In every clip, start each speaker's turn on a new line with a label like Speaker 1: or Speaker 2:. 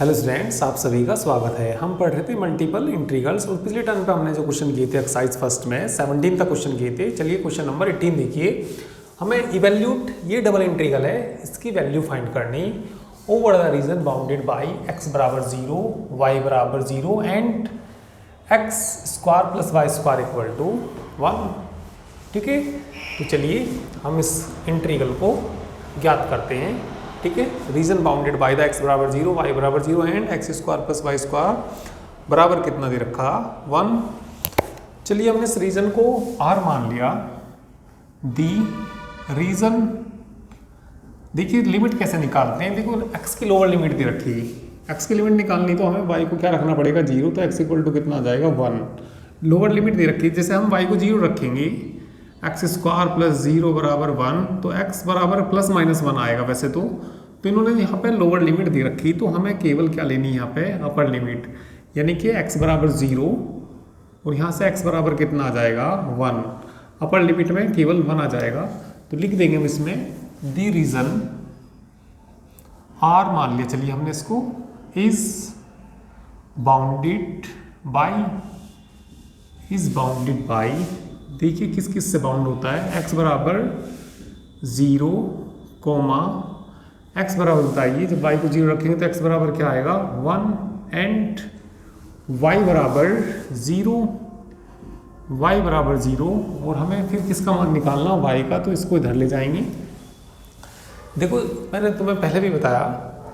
Speaker 1: Hello students, आप सभी का स्वागत है। हम पढ़ रहे थे मल्टीपल इंटीग्रल्स और पिछले टर्म पे हमने जो क्वेश्चन किए थे एक्सरसाइज फर्स्ट में 17 का क्वेश्चन किए थे। चलिए क्वेश्चन नंबर 18 देखिए। हमें इवैल्यूट, ये डबल इंटीग्रल है, इसकी वैल्यू फाइंड करनी over the region bounded by x बराबर 0, y बराबर 0 and x square plus y square equal to 1। ठीक है, तो चलिए हम इस इंटीग्रल को ज्ञात करते हैं। ठीक है, region bounded by the x बराबर 0, y बराबर 0 and x square plus y square बराबर कितना दे रखा 1। चलिए हमने इस रीजन को r मान लिया। दी रीजन, देखिए लिमिट कैसे निकालते हैं। देखो x की लोअर लिमिट दे रखी है, x की लिमिट निकालनी तो हमें y को क्या रखना पड़ेगा 0, तो x इक्वल टू कितना आ जाएगा 1। लोअर लिमिट दे रखी है, जैसे हम y को 0 रखेंगे, एक्स स्क्वायर प्लस 0 बराबर 1, तो x बराबर प्लस माइनस 1 आएगा वैसे तो इन्होंने यहाँ पे लोअर लिमिट दे रखी, तो हमें केवल क्या लेनी है यहाँ पे अपर लिमिट, यानी कि x बराबर 0 और यहाँ से x बराबर कितना आ जाएगा 1। अपर लिमिट में केवल 1 आ जाएगा, तो लिख देंगे हम इसमें दी रीजन r मान लिया। चलिए हमने इसको इज बाउंडेड बाई, देखिए किस किस से बाउंड होता है, x बराबर 0, x बराबर बताइए, जब y को 0 रखेंगे तो x बराबर क्या आएगा 1 एंड y बराबर 0 और हमें फिर किसका मान निकालना y का, तो इसको इधर ले जाएंगे। देखो मैंने तुम्हें पहले भी बताया,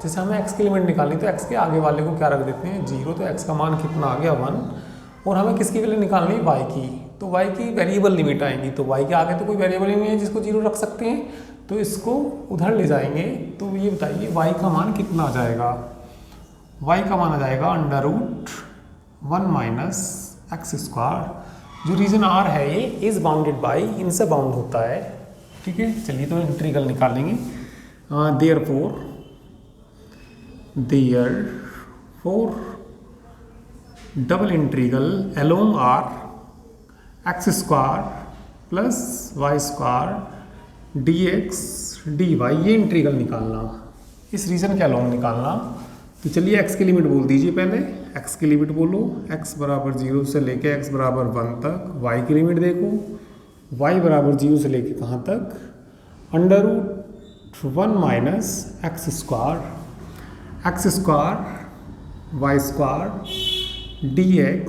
Speaker 1: जैसे हमें x की लिमिट निकालनी तो x के आगे वाले को क्या रख देते हैं 0, तो x का मान कितना आ गया 1 और हमें किसकी वैल्यू निकालनी है y की, तो y की वेरिएबल लिमिट आएंगी, तो y के आगे तो कोई वेरिएबल ही नहीं है जिसको 0 रख सकते हैं, तो इसको उधर ले जाएंगे। तो ये बताइए y का मान कितना आ जाएगा, y का मान आ जाएगा √1 माइनस एक्स स्क्वायर। जो रीजन r है ये इज बाउंडेड बाई, इनसे बाउंड होता है। ठीक है, चलिए तो इंटीग्रल निकालेंगे। Therefore double integral along r x square plus y square dx dy, ये इंटीग्रल निकालना, इस रीजन के अलोंग निकालना। तो चलिए x की लिमिट बोल दीजिए, पहले x की लिमिट बोलो, x बराबर 0 से लेके x बराबर 1 तक। y की लिमिट देखो, y बराबर 0 से लेके कहाँ तक, √1 minus x square y square dx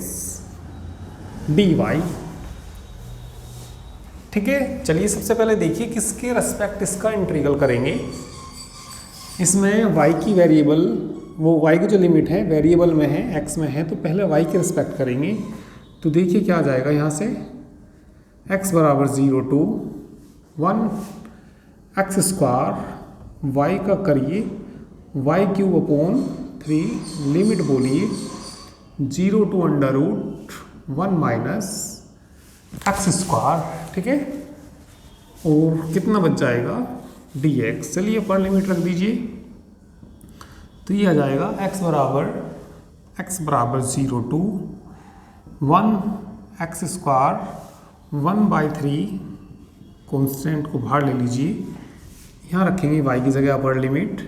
Speaker 1: dy। ठीक है, चलिए सबसे पहले देखिए किसके रेस्पेक्ट इसका इंटीग्रल करेंगे। इसमें y की वेरिएबल, वो y की जो लिमिट है वेरिएबल में है, x में है, तो पहले y के रेस्पेक्ट करेंगे। तो देखिए क्या आ जाएगा यहाँ से, x बराबर 0 to 1 एक्स स्क्वायर, y का करिए y³/3, लिमिट बोलिए 0 to √1 माइनस एक्स स्क्वायर। ठीक है, और कितना बच जाएगा dx। चलिए पर लिमिट रख दीजिए, तो ये आ जाएगा x बराबर 0 to 1 एक्स स्क्वायर 1/3, कॉन्स्टेंट को बाहर ले लीजिए, यहाँ रखेंगे y की जगह अपर लिमिट,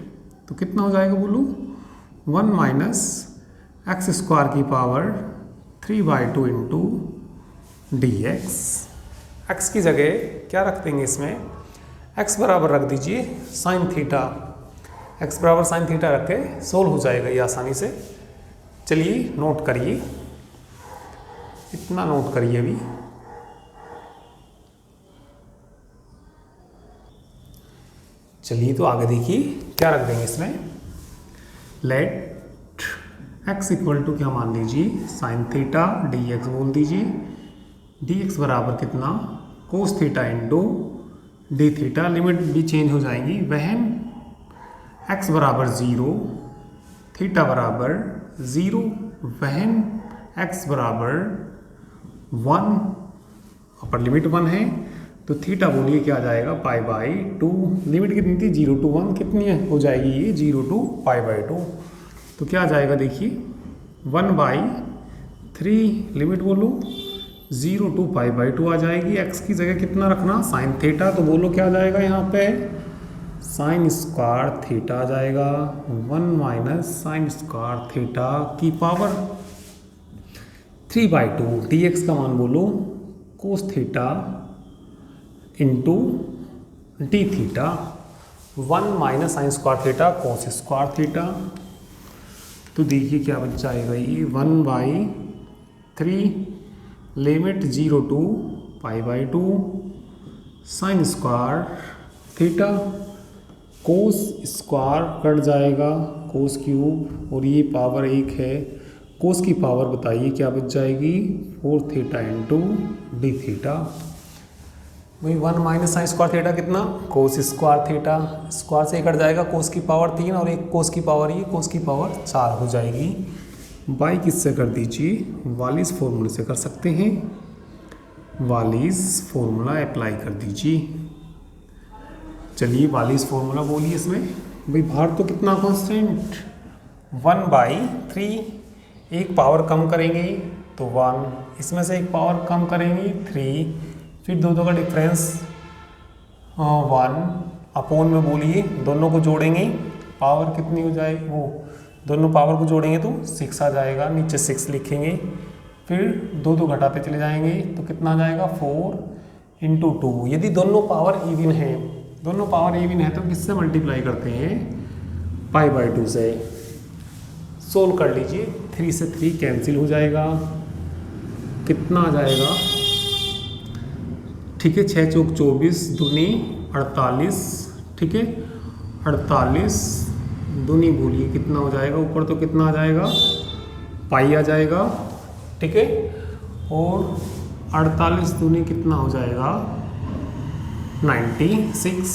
Speaker 1: तो कितना हो जाएगा बोलो 1 माइनस एक्स स्क्वायर की पावर 3/2 इंटू dx। x की जगह क्या रख देंगे इसमें, x बराबर रख दीजिए साइन थीटा, x बराबर साइन थीटा रख के सोल्व हो जाएगा ये आसानी से। चलिए नोट करिए, इतना नोट करिए अभी। चलिए तो आगे देखिए क्या रख देंगे इसमें, लेट x इक्वल टू क्या मान लीजिए साइन थीटा dx बोल दीजिए, dx बराबर कितना कोस theta into d theta, limit भी चेंज हो जाएंगी, वहन x बराबर 0, थीटा बराबर 0, वहन x बराबर 1, अपर लिमिट 1 है, तो थीटा बोलिए क्या आ जाएगा π/2। लिमिट कितनी थी 0 to 1, कितनी हो जाएगी ये 0 to π/2, तो क्या आ जाएगा देखिए 1/3, लिमिट बोलो 0 to π/2 आ जाएगी। x की जगह कितना रखना साइन थीटा, तो बोलो क्या आ जाएगा यहाँ पे साइन स्क्वायर थीटा आ जाएगा 1 माइनस साइन स्क्वायर थीटा की पावर 3/2 dx का मान बोलो cos theta into d theta 1 minus sine square theta cos square theta. तो देखिए क्या बच जाएगा ये 1/3 limit 0 to π/2 sine square theta cos square कट जाएगा कोस क्यूब और ये पावर 1 है। कोस की पावर बताइए क्या बच जाएगी 4 थीटा इंटू डी थीटा। वही 1 माइनस साइन स्क्वायर थीटा कितना कोस स्क्वायर थीटा, स्क्वायर से कट जाएगा कोस की पावर 3 और एक कोस की पावर ये कोस की पावर 4 हो जाएगी। बाई किससे कर दीजिए वालिस फॉर्मूले से कर सकते हैं, वालिस फॉर्मूला अप्लाई कर दीजिए। चलिए वालिस फॉर्मूला बोलिए इसमें। भाई भार तो कितना कांस्टेंट 1/3, एक पावर कम करेंगे तो 1, इसमें से एक पावर कम करेंगे 3, फिर दो का डिफरेंस 1 अपोन में बोलिए दोनों को जोड़ेंगे पावर कितनी हो जाएगी, वो दोनों पावर को जोड़ेंगे तो 6 आ जाएगा, नीचे 6 लिखेंगे, फिर दो घटाते चले जाएंगे तो कितना आ जाएगा 4 इंटू 2। यदि दोनों पावर इवन है, दोनों पावर इवन है तो किससे मल्टीप्लाई करते हैं π/2 से। सोल्व कर लीजिए 3 से 3 कैंसिल हो जाएगा, कितना आ जाएगा ठीक है 6 चौक 24 दूनी 48, ठीक है 48 दूनी बोलिए कितना हो जाएगा, ऊपर तो कितना आ जाएगा पाई आ जाएगा, ठीक है और 48 दूनी कितना हो जाएगा 96,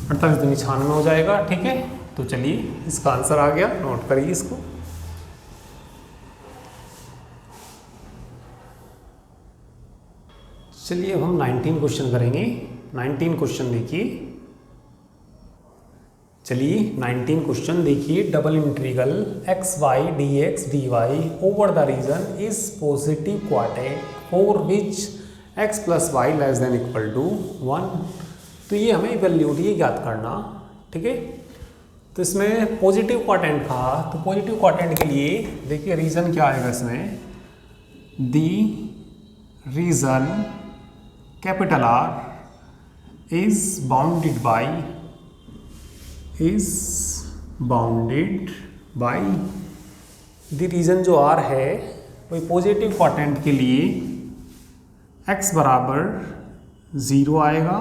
Speaker 1: 48 दूनी 96 हो जाएगा, ठीक है। तो चलिए इसका आंसर आ गया, नोट करिए इसको। चलिए अब हम 19 क्वेश्चन करेंगे। 19 क्वेश्चन देखिए, चलिए 19 क्वेश्चन देखिए। Double integral x y d x d y over the region is positive quadrant for which x plus y less than equal to 1। तो ये हमें वैल्यूड ये ज्ञात करना, ठीक है। तो इसमें पॉजिटिव क्वाड्रेंट था, तो पॉजिटिव क्वाड्रेंट के लिए देखिए रीजन क्या आएगा इसमें, the region capital R is bounded by the region जो R है वही पॉजिटिव क्वाड्रेंट के लिए x बराबर 0 आएगा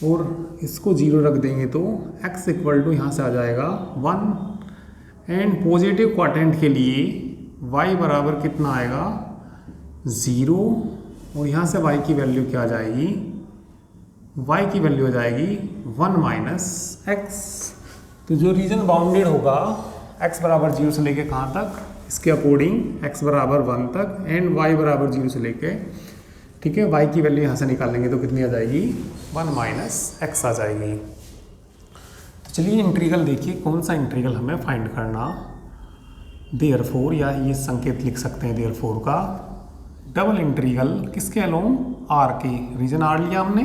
Speaker 1: और इसको 0 रख देंगे तो x इक्वल टू यहाँ से आ जाएगा 1 एंड पॉजिटिव क्वाड्रेंट के लिए y बराबर कितना आएगा 0 और यहाँ से y की वैल्यू क्या आ जाएगी, y की वैल्यू आ जाएगी 1 माइनस एक्स। तो जो रीजन बाउंडेड होगा x बराबर 0 से लेके कहाँ तक, इसके अकॉर्डिंग x बराबर 1 तक एंड y बराबर 0 से लेके, ठीक है। y की वैल्यू यहाँ से निकालेंगे तो कितनी आ जाएगी 1 माइनस एक्स आ जाएगी। तो चलिए इंटीग्रल देखिए कौन सा इंटीग्रल हमें फाइंड करना, देयरफॉर या ये संकेत लिख सकते हैं देयरफॉर का, डबल इंटीग्रल किसके अलोंग R के, रीजन R लिया हमने,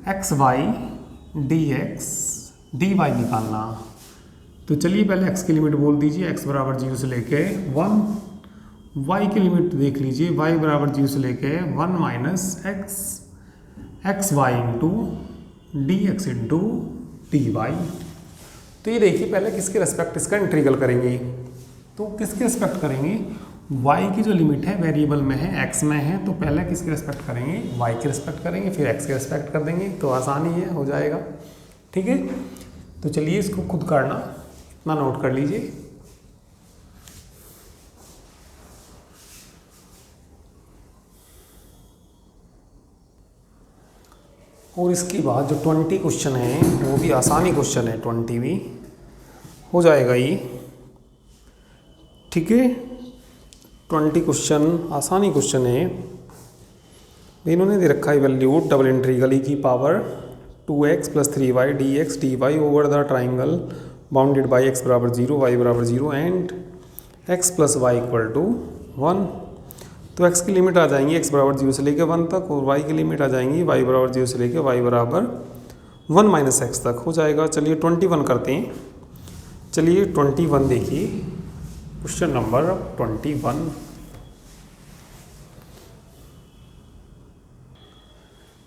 Speaker 1: x y d x d y निकालना। तो चलिए पहले x की लिमिट बोल दीजिए, x बराबर 0 से लेके 1, y की लिमिट देख लीजिए, y बराबर 0 से लेके 1 minus x, x y into d x into d y. तो ये देखिए पहले किसके रेस्पेक्ट इसका इंटीग्रल करेंगे, तो किसके रेस्पेक्ट करेंगे, y की जो लिमिट है वेरिएबल में है x में है, तो पहले किसके रेस्पेक्ट करेंगे y के रेस्पेक्ट करेंगे, फिर x के रेस्पेक्ट कर देंगे, तो आसानी है हो जाएगा, ठीक है। तो चलिए इसको खुद करना, इतना नोट कर लीजिए। और इसके बाद जो 20 क्वेश्चन है वो भी आसानी क्वेश्चन है, 20 भी हो जाएगा ये, ठीक है। 20 क्वेश्चन आसानी क्वेश्चन है। इन्होंने दे रखा है वैल्यू डबल इंटीग्रल की power 2x plus 3y dx dy over the triangle bounded by x बराबर 0 y बराबर 0 and x plus y equal to 1। तो x की लिमिट आ जाएंगी x बराबर 0 से लेकर 1 तक और y की लिमिट आ जाएंगी y बराबर 0 से लेकर y बराबर 1 माइनस एक्स तक हो जाएगा। चलिए 21 करते हैं। चलिए 21 देखिए, क्वेश्चन नंबर 21।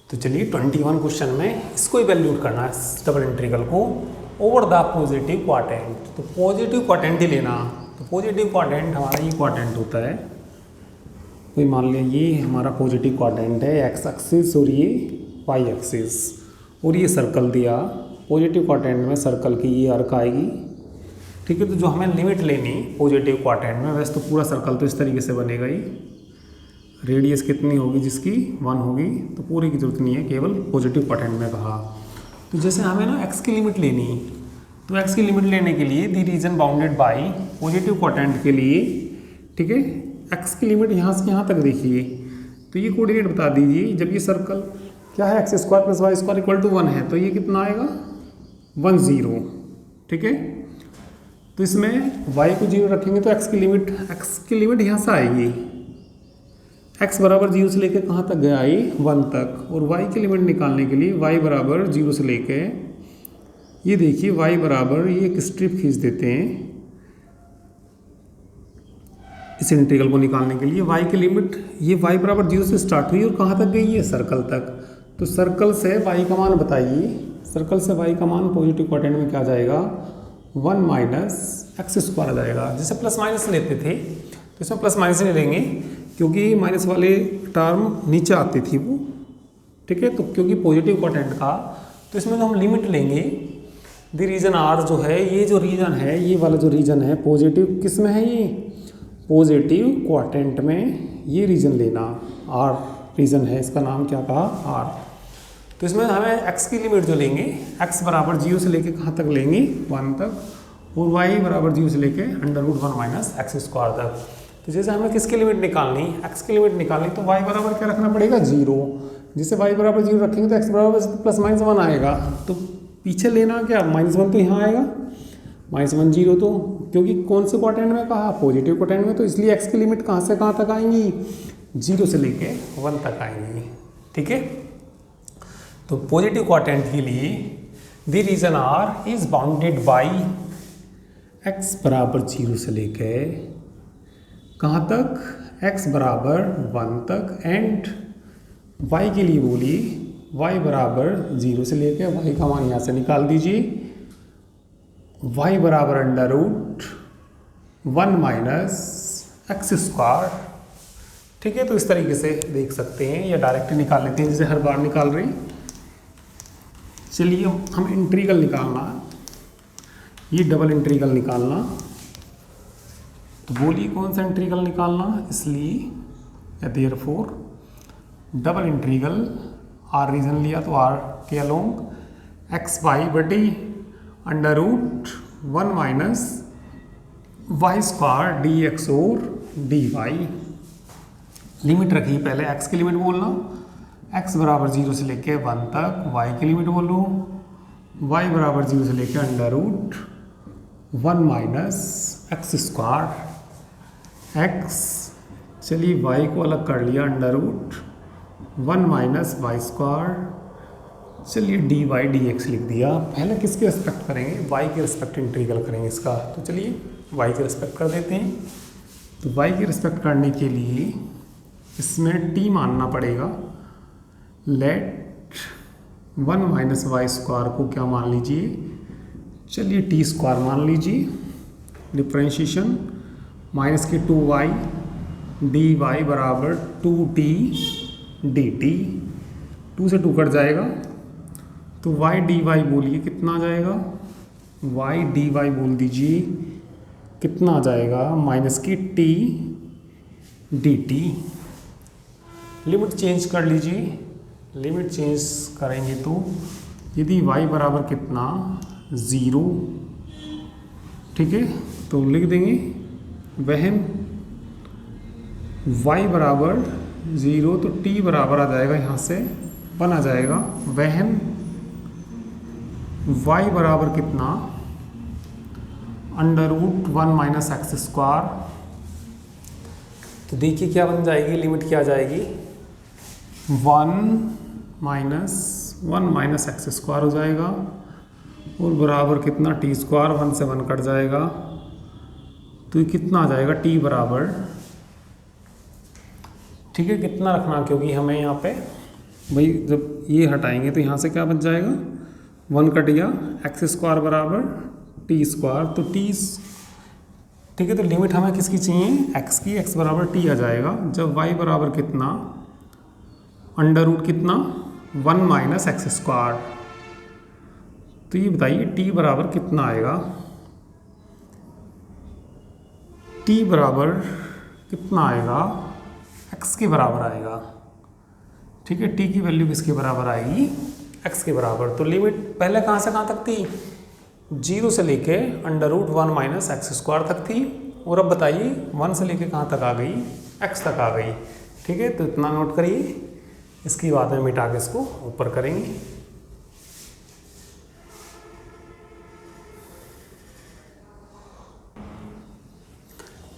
Speaker 1: तो चलिए 21 क्वेश्चन में इसको इवैल्यूएट करना है, डबल इंटीग्रल को ओवर द पॉजिटिव क्वाड्रेंट। तो पॉजिटिव क्वाड्रेंट ही लेना। तो पॉजिटिव क्वाड्रेंट हमारा ये क्वाड्रेंट होता है, कोई मान लिया ये हमारा पॉजिटिव क्वाड्रेंट है, एक्स एक्सिस और ये वाई एक्सिस, और ये सर्कल दिया। पॉजिटिव क्वाड्रेंट में सर्कल की ये आर्क आएगी, ठीक है। तो जो हमें लिमिट लेनी पॉजिटिव क्वाड्रेंट में, वैसे तो पूरा सर्कल तो इस तरीके से बनेगा ही, रेडियस कितनी होगी जिसकी 1 होगी, तो पूरी की जरूरत नहीं है, केवल पॉजिटिव क्वाड्रेंट में कहा। तो जैसे हमें ना एक्स की लिमिट लेनी, तो एक्स की लिमिट लेने के लिए the region bounded bye positive quadrant के लिए, ठीक है, एक्स की लिमिट यहाँ से यहाँ तक देखिए। तो ये कोऑर्डिनेट बता दीजिए, जब ये सर्कल क्या है x square plus y square equal to 1 है, तो ये कितना आएगा 1 0, ठीक है। तो इसमें y को 0 रखेंगे तो x की लिमिट यहाँ से आएगी, x बराबर 0 से लेकर कहाँ तक गया आई 1 तक, और y की लिमिट निकालने के लिए y बराबर 0 से लेके ये देखिए y बराबर ये एक स्ट्रिप खींच देते हैं इस इंटीग्रल को निकालने के लिए। y की लिमिट ये y बराबर 0 से स्टार्ट हुई और कहाँ तक गई है सर्कल तक। तो सर्कल से y का मान बताइए, सर्कल से y का मान पॉजिटिव क्वाड्रेंट में क्या आ जाएगा 1 माइनस एक्स स्क्वायर आ जाएगा। जैसे प्लस माइनस लेते थे तो इसमें प्लस माइनस नहीं लेंगे, क्योंकि माइनस वाले टर्म नीचे आती थी वो, ठीक है। तो क्योंकि पॉजिटिव क्वाड्रेंट का, तो इसमें तो हम लिमिट लेंगे द रीजन आर जो है, ये जो रीजन है, ये वाला जो रीजन है पॉजिटिव, किस में है ये पॉजिटिव क्वाड्रेंट में, ये रीजन लेना, आर रीजन है, इसका नाम क्या कहा आर। तो इसमें हमें x की लिमिट जो लेंगे, x बराबर 0 से लेके कहाँ तक लेंगे 1 तक, और y बराबर 0 से लेके √1 माइनस एक्स स्क्वायर तक। तो जैसे हमें किसकी लिमिट निकालनी, x की लिमिट निकालनी, तो y बराबर क्या रखना पड़ेगा 0। जिसे y बराबर 0 रखेंगे तो x बराबर प्लस माइनस 1 आएगा। तो पीछे लेना क्या -1 तो यहाँ आएगा, -1 0, तो क्योंकि कौन से क्वाड्रेंट में कहा पॉजिटिव क्वाड्रेंट में, तो इसलिए x की लिमिट कहाँ से कहाँ तक आएंगी 0 से लेके 1 तक आएंगी, ठीक है। तो पॉजिटिव क्वाड्रेंट के लिए the region R is bounded by x बराबर 0 से लेके कहाँ तक, x बराबर 1 तक, एंड y के लिए बोलिए y बराबर 0 से लेके, y का मान यहाँ से निकाल दीजिए, y बराबर √1 माइनस एक्स स्क्वायर, ठीक है। तो इस तरीके से देख सकते हैं, या डायरेक्ट निकाल लेते हैं जैसे हर बार निकाल रहे हैं। चलिए हम इंटीग्रल निकालना, ये डबल इंटीग्रल निकालना, तो बोलिए कौन सा इंटीग्रल निकालना, इसलिए therefore double integral, R region लिया तो आर के अलोंग एक्स वाई बटी √1 minus y square d x और डी वाई। लिमिट रखिए, पहले x की लिमिट बोलना, x बराबर 0 से लेके 1 तक, y की लिमिट बोलो, y बराबर 0 से लेके √1 माइनस एक्स स्क्वायर x। चलिए y को अलग कर लिया, √1 माइनस वाई स्क्वायर। चलिए dy dx लिख दिया। पहले किसके रिस्पेक्ट करेंगे, y के रिस्पेक्ट इंटीग्रल करेंगे इसका। तो चलिए y के रिस्पेक्ट कर देते हैं। तो y के रिस्पेक्ट करने के लिए इसमें t मानना पड़ेगा। लेट 1 माइनस वाई स्क्वायर को क्या मान लीजिए, चलिए टी स्क्वायर मान लीजिए। डिफ्रेंशिएशन माइनस के 2y dy बराबर 2t dt, 2 से 2 कट जाएगा, तो y dy बोलिए कितना आ जाएगा, y dy बोल दीजिए कितना आ जाएगा, माइनस की t dt। लिमिट चेंज कर लीजिए, लिमिट चेंज करेंगे तो यदि y बराबर कितना 0, ठीक है, तो लिख देंगे वहन y बराबर 0, तो t बराबर आ जाएगा, यहाँ से 1 आ जाएगा, वहन y बराबर कितना √1 माइनस एक्स स्क्वायर। तो देखिए क्या बन जाएगी, लिमिट क्या आ जाएगी 1 minus one minus x square हो जाएगा और बराबर कितना टी स्क्वायर, 1 से 1 कट जाएगा तो ये कितना आ जाएगा टी बराबर, ठीक है कितना रखना, क्योंकि हमें यहाँ पे भाई जब ये हटाएंगे तो यहाँ से क्या बच जाएगा 1 कट गया, एक्स स्क्वायर बराबर टी स्क्वायर, तो टी, ठीक है तो लिमिट हमें किसकी चाहिए एक्स की, एक्स बराबर टी आ जाएगा जब वाई बराबर कितना अंडर रूट कितना 1 माइनस एक्स स्क्वायर, तो ये बताइए टी बराबर कितना आएगा, टी बराबर कितना आएगा एक्स के बराबर आएगा, ठीक है टी की वैल्यू किसके बराबर आएगी एक्स के बराबर। तो लिमिट पहले कहाँ से कहाँ तक थी 0 से लेके under root 1 minus x square तक थी, और अब बताइए 1 से लेके कहाँ तक आ गई x तक आ गई, ठीक है तो इतना नोट करिए, इसकी बाद में मिटा के इसको ऊपर करेंगे।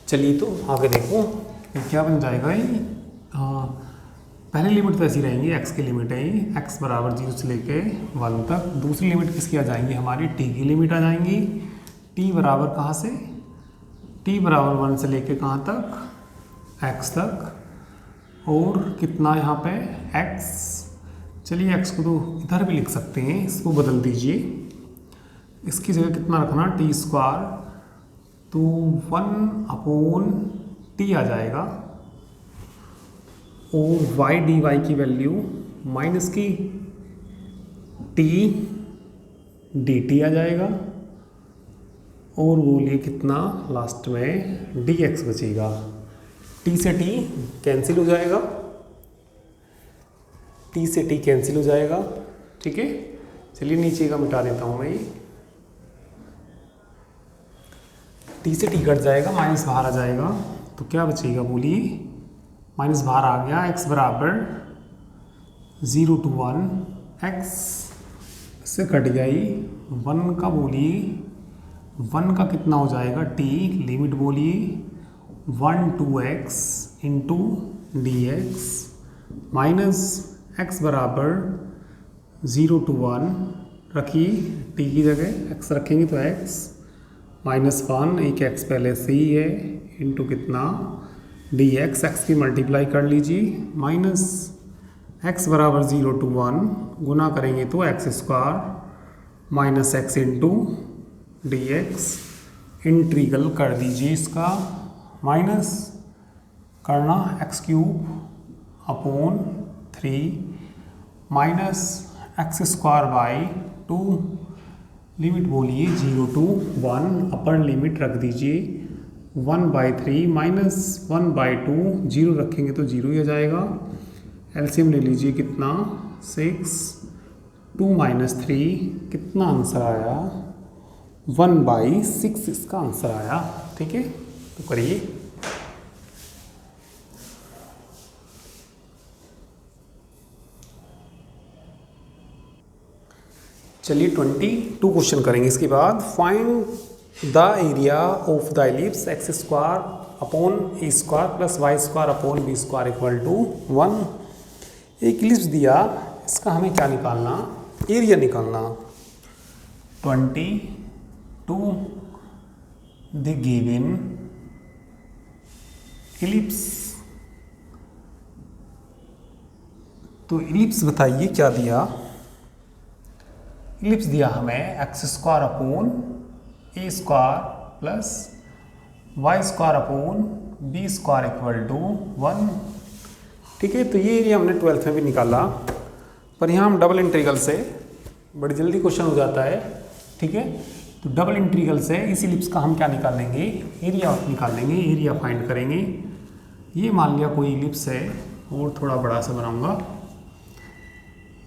Speaker 1: चलिए तो आगे देखो क्या बन जाएगा ये, हाँ पहली लिमिट तो ऐसी रहेंगी, x की लिमिट है ये x बराबर 0 से लेके 1 तक, दूसरी लिमिट किसकी आ जाएंगी हमारी t की लिमिट आ जाएंगी, t बराबर कहाँ से t बराबर 1 से लेके कहाँ तक x तक, और कितना यहाँ पे x, चलिए x को तो इधर भी लिख सकते हैं, इसको बदल दीजिए, इसकी जगह कितना रखना टी स्क्वायर, तो 1/t आ जाएगा, और वाई डी वाई की वैल्यू माइनस की टी डी टी आ जाएगा, और बोलिए कितना लास्ट में डी एक्स बचेगा, टी से टी कैंसिल हो जाएगा, टी से टी कैंसिल हो जाएगा, ठीक है चलिए नीचे का मिटा देता हूँ मैं ये, टी से टी कट जाएगा, माइनस बाहर आ जाएगा, तो क्या बचेगा बोलिए, माइनस बाहर आ गया, x बराबर 0 to 1 x से कट गई 1 का, बोलिए 1 का कितना हो जाएगा t, लिमिट बोलिए 1 to x into d x, minus x बराबर 0 to 1 रखिए, t की जगह x रखेंगे तो x -1, एक x पहले से ही है, इंटू कितना डी एक्स, एक्स की मल्टीप्लाई कर लीजिए, माइनस एक्स बराबर 0 to 1 गुना करेंगे तो x square minus x into d x, integral कर दीजिए इसका, माइनस करना x cube upon 3 minus x square by 2, limit बोलिए 0 to 1, अपर लिमिट रख दीजिए 1/3 माइनस 1/2, 0 रखेंगे तो 0 ही आ जाएगा, एलसीएम ले लीजिए कितना 6, 2 माइनस 3 कितना आंसर आया 1/6 इसका आंसर आया, ठीक है तो करिए। चलिए 22 क्वेश्चन करेंगे इसके बाद, find the area of the ellipse x square upon a square plus y square upon b square equal to 1। एक एलिप्स दिया, इसका हमें क्या निकालना, एरिया निकालना। 22 द गिवन एलिप्स, तो एलिप्स बताइए क्या दिया, एलिप्स दिया हमें x square upon a square plus y square upon b square equal to 1, ठीक है। तो ये एरिया हमने 12th में भी निकाला, पर यहाँ हम डबल इंटीग्रल से बड़ी जल्दी क्वेश्चन हो जाता है, ठीक है। तो डबल इंटीग्रल से इस एलिप्स का हम क्या निकाल लेंगे, एरिया निकाल लेंगे, एरिया फाइंड करेंगे। ये मान लिया कोई एलिप्स है, और थोड़ा बड़ा सा बनाऊंगा,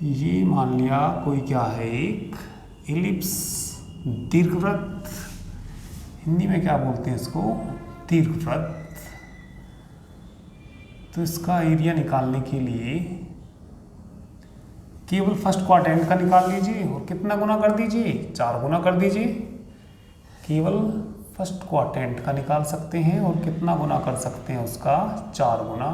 Speaker 1: ये मान लिया कोई क्या है, एक एलिप्स दीर्घवृत्त, हिंदी में क्या बोलते हैं इसको, दीर्घवृत्त। तो इसका एरिया निकालने के लिए केवल फर्स्ट क्वाड्रेंट का निकाल लीजिए और कितना गुना कर दीजिए, 4 गुना कर दीजिए। केवल फर्स्ट क्वाड्रेंट का निकाल सकते हैं और कितना गुना कर सकते हैं उसका, 4 गुना।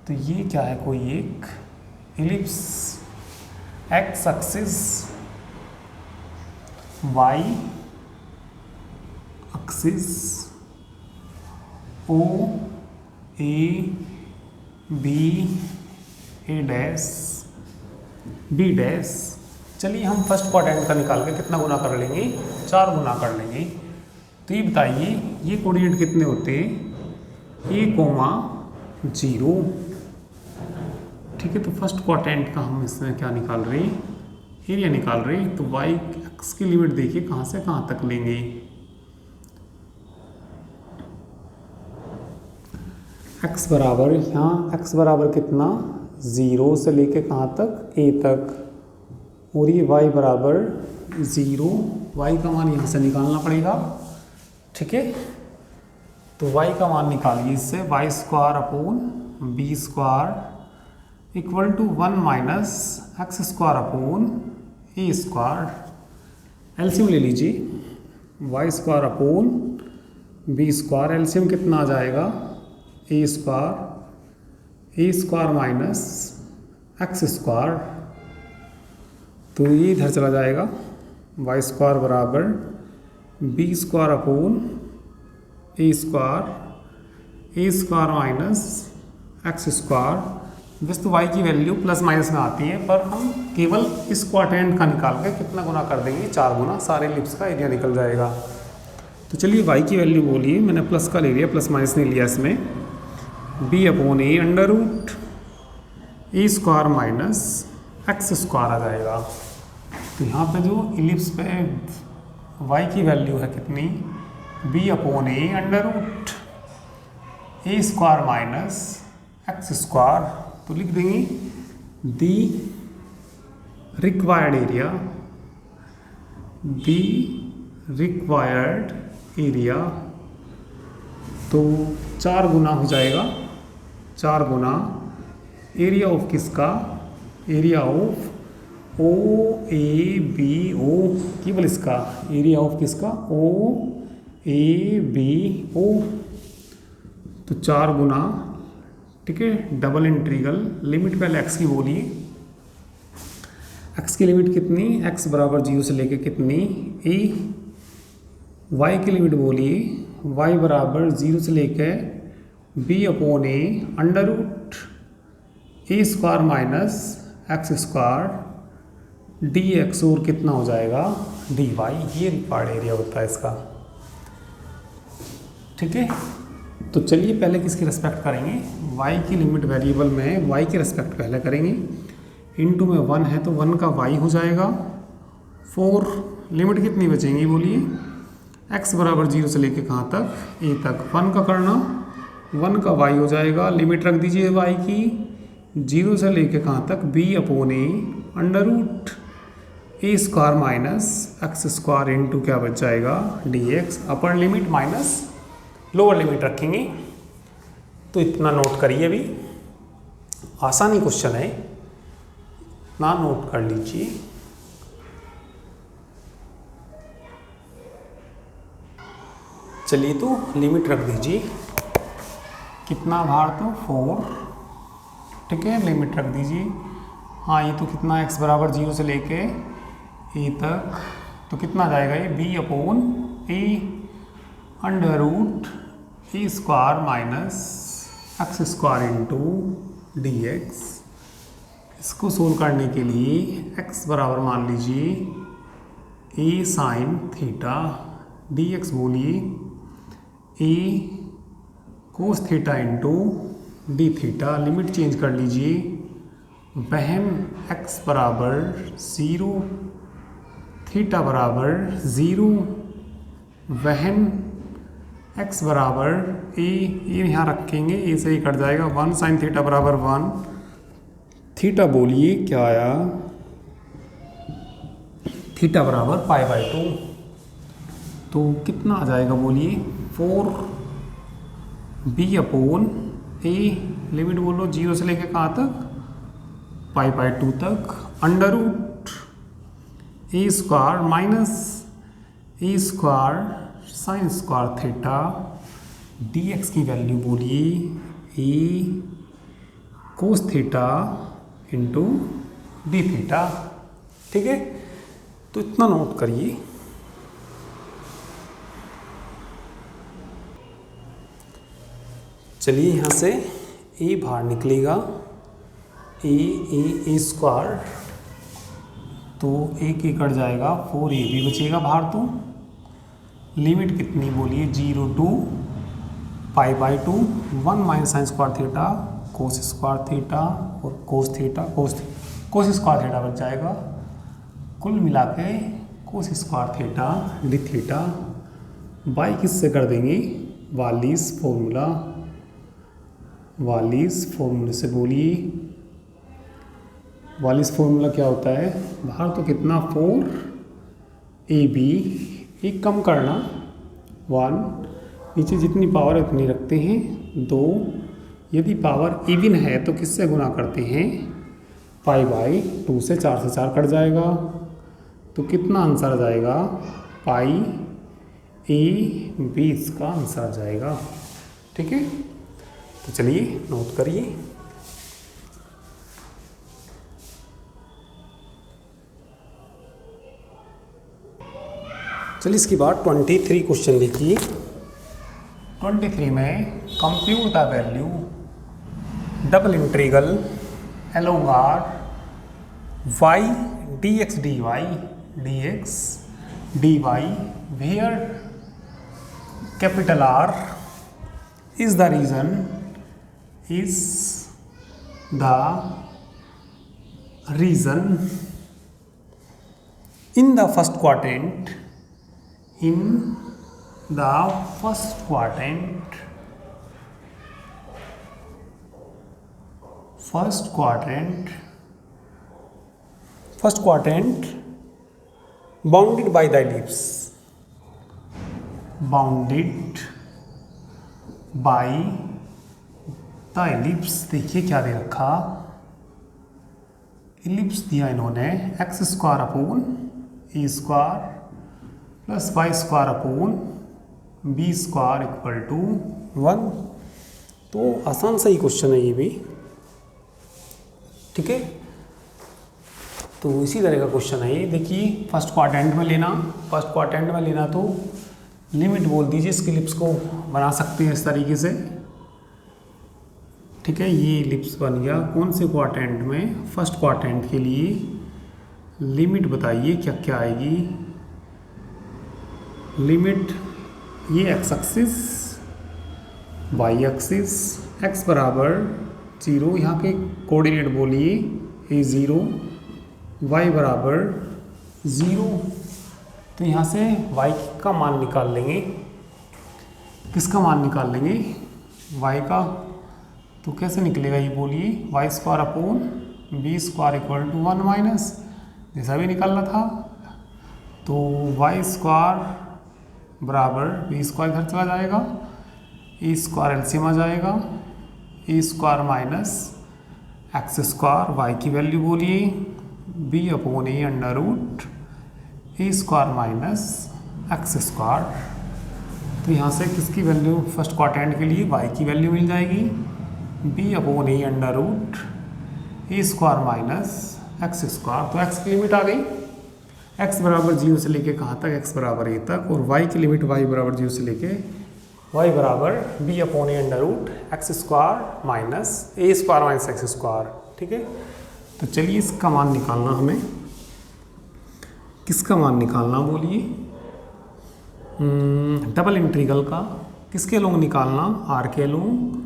Speaker 1: तो ये क्या है, कोई एक ellipse, x axis, y axis, O A B A dash B dash. चलिए हम फर्स्ट क्वाड्रेंट का निकाल के कितना गुना कर लेंगे, 4 गुना कर लेंगे। तो ये बताइए ये कोऑर्डिनेट कितने होते हैं, A,0। ठीक है, तो फर्स्ट क्वाड्रेंट का हम इसमें क्या निकाल रहे हैं, एरिया निकाल रहे हैं। तो वाई एक्स की लिमिट देखिए कहाँ से कहाँ तक लेंगे। एक्स बराबर, यहाँ एक्स बराबर कितना, 0 से लेके कहाँ तक, a तक। और ये y बराबर 0, y का मान यहाँ से निकालना पड़ेगा। ठीक है, तो y का मान निकालिए इससे, y square upon b square equal to 1 minus x square upon a square. LCM ले लीजिए, y square upon b square, LCM कितना आ जाएगा, a square minus x square. तो ये इधर चला जाएगा, वाई स्क्वायर बराबर b square upon a square minus x square. वैसे तो वाई की वैल्यू प्लस माइनस में आती है, पर हम केवल इस क्वाड्रेंट का निकाल के कितना गुना कर देंगे, 4 गुना, सारे लिप्स का एरिया निकल जाएगा। तो चलिए वाई की वैल्यू बोलिए, मैंने प्लस का ले लिया, प्लस माइनस नहीं लिया इसमें। B upon a under root a square minus x square आ जाएगा। तो यहाँ पे जो इलिप्स पे y की वैल्यू है कितनी, b upon a under root a square minus x square. तो लिख देंगे दी रिक्वायर्ड एरिया। तो 4 गुना हो जाएगा, 4 गुना एरिया ऑफ किसका, area of O A B O, केवल इसका एरिया ऑफ किसका, ओ ए बी ओ। तो 4 गुना, ठीक है, डबल इंटीग्रल, लिमिट पहले एक्स की बोलिए, एक्स की लिमिट कितनी, एक्स बराबर 0 से लेके कितनी, ए। वाई की लिमिट बोलिए, वाई बराबर 0 से लेके b upon a under root a square minus x square d x, और कितना हो जाएगा, डी वाई। ये रिक्वायर्ड एरिया होता है इसका। ठीक है, तो चलिए पहले किसकी रेस्पेक्ट करेंगे, y की लिमिट वेरिएबल में y की रेस्पेक्ट पहले करेंगे। इनटू में 1 है तो 1 का y हो जाएगा 4। लिमिट कितनी बचेंगी बोलिए, x बराबर 0 से लेके कहाँ तक, a तक। 1 का करना, 1 का y हो जाएगा, लिमिट रख दीजिए y की 0 से लेके कहाँ तक, b upon a under root a square minus x square into क्या बच जाएगा, d x. Upper limit minus lower limit रखेंगे। तो इतना नोट करिए, अभी आसानी क्वेश्चन है ना, नोट कर लीजिए। चलिए तो लिमिट रख दीजिए, कितना बाहर, तो 4। ठीक है, लिमिट रख दीजिए। हाँ, ये तो कितना, x बराबर 0 से लेके a तक, तो कितना आ जाएगा ये, b upon a under root a square minus x square into d x. इसको सोल्व करने के लिए x बराबर मान लीजिए a sine theta, d x बोलिए a cos theta into d theta. Limit change कर लीजिए, वहन x बराबर 0, थीटा बराबर 0, वहन x बराबर a, ये यहाँ रखेंगे, a से ही कट जाएगा, 1 साइन थीटा बराबर 1। थीटा बोलिए क्या आया, थीटा बराबर π/2। तो कितना आ जाएगा बोलिए, 4b अपॉन a, लिमिट बोलो 0 से लेके कहाँ तक, π/2 तक, under root a square minus a square sine square theta. D x की वैल्यू बोलिए a cos theta into d theta. ठीक है, तो इतना नोट करिए। चलिए यहाँ से ए बाहर निकलेगा, ए स्क्वायर, तो एक कट जाएगा, 4 भी बचेगा बाहर। तो लिमिट कितनी बोलिए, 0 to π/2, 1 minus sine square theta cos square theta और cos theta cos square theta बच जाएगा। कुल मिला के cos square theta d theta by किससे कर देंगे, वालिस फॉर्मूले से बोलिए। वालिस फॉर्मूला क्या होता है, बाहर तो कितना 4ab, एक कम करना 1, नीचे जितनी पावर है उतनी रखते हैं 2। यदि पावर इवन है तो किससे गुना करते हैं, π/2 से, 4 से 4 कट जाएगा, तो कितना आंसर आ जाएगा, π/a/b इसका आंसर आ जाएगा। ठीक है, तो चलिए नोट करिए। चलिए इसके बाद 23 क्वेश्चन देखिए। 23 में compute the value double integral along r y dx dy where capital R is the region in the first quadrant bounded by the ellipse, देखिए क्या दे रखा, इलिप्स दिया इन्होंने x square upon a square plus y square upon b square equal to 1। तो आसान सा ही question है ये भी। ठीक है, तो इसी तरह का क्वेश्चन है ये। देखिए फर्स्ट क्वाड्रेंट में लेना तो लिमिट बोल दीजिए, इसकी इलिप्स को बना सकते हैं इस तरीके से। ठीक है, ये इलिप्स बन गया। कौन से क्वाड्रेंट में, फर्स्ट क्वाड्रेंट के लिए लिमिट बताइए क्या क्या आएगी। लिमिट ये x axis, y axis, x बराबर 0, यहाँ के कोऑर्डिनेट बोलिए ए 0, वाई बराबर 0। तो यहाँ से y का मान निकाल लेंगे। किसका मान निकाल लेंगे, y का। तो कैसे निकलेगा ये बोलिए, y square upon b square equal to 1 minus, जैसा भी निकालना था। तो वाई स्क्वायर बराबर बी स्क्वायर इधर चला जाएगा, ए स्क्वायर एलसीएम आ जाएगा, a square minus x square, y की वैल्यू बोलिए b upon a under root a square minus x square. तो यहाँ से किसकी वैल्यू, फर्स्ट क्वाड्रेंट के लिए वाई की वैल्यू मिल जाएगी B upon a under root a square minus x square. तो एक्स की लिमिट आ गई, एक्स बराबर 0 से लेके कहाँ तक, एक्स बराबर ए तक, और वाई की लिमिट वाई बराबर 0 से लेके वाई बराबर b upon a under root x square minus a square minus x square. ठीक है, तो चलिए इसका मान निकालना हमें। किसका मान निकालना बोलिए, डबल इंटीग्रल का। किसके लोग निकालना, आर के लोग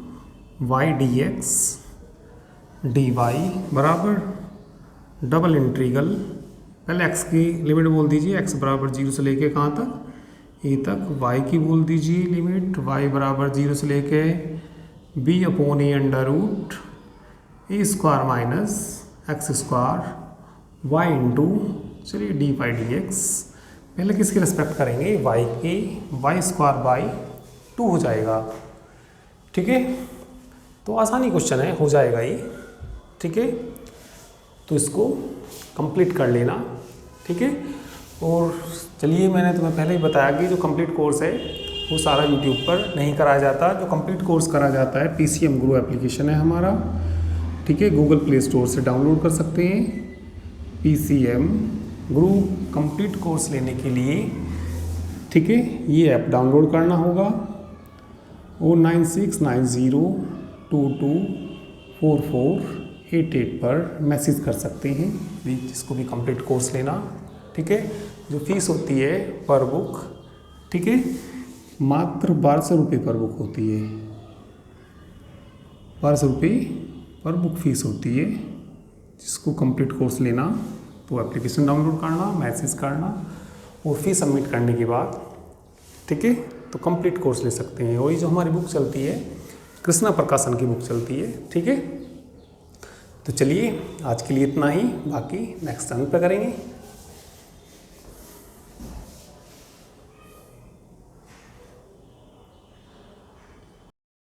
Speaker 1: y d x d y बराबर डबल इंटीग्रल, पहले एक्स की लिमिट बोल दीजिए, एक्स बराबर 0 से लेके कहाँ तक, ए तक। वाई की बोल दीजिए लिमिट, वाई बराबर 0 से लेके b upon a under root a square minus x square, y into चलिए डी बाई डी एक्स। पहले किसकी रिस्पेक्ट करेंगे, वाई की, वाई स्क्वायर बाई 2 हो जाएगा। ठीक है, तो आसानी क्वेश्चन है, हो जाएगा ये। ठीक है, तो इसको कंप्लीट कर लेना। ठीक है, और चलिए मैंने तुम्हें पहले ही बताया कि जो कंप्लीट कोर्स है वो सारा यूट्यूब पर नहीं कराया जाता। जो कंप्लीट कोर्स करा जाता है PCM गुरु एप्लीकेशन है हमारा, ठीक है, गूगल प्ले स्टोर से डाउनलोड कर सकते हैं। PCM ग्रुप कंप्लीट कोर्स लेने के लिए, ठीक है, ये ऐप डाउनलोड करना होगा और 9690224488 पर मैसेज कर सकते हैं जिसको भी कंप्लीट कोर्स लेना। ठीक है, जो फीस होती है पर बुक, ठीक है, मात्र 1200 रुपये पर बुक होती है। 1200 रुपये पर बुक फीस होती है। जिसको कंप्लीट कोर्स लेना तो एप्लीकेशन डाउनलोड करना, मैसेज करना और फीस सबमिट करने के बाद, ठीक है, तो कंप्लीट कोर्स ले सकते हैं। वही जो हमारी बुक चलती है, कृष्णा प्रकाशन की बुक चलती है। ठीक है, तो चलिए आज के लिए इतना ही, बाकी नेक्स्ट टर्न पे करेंगे।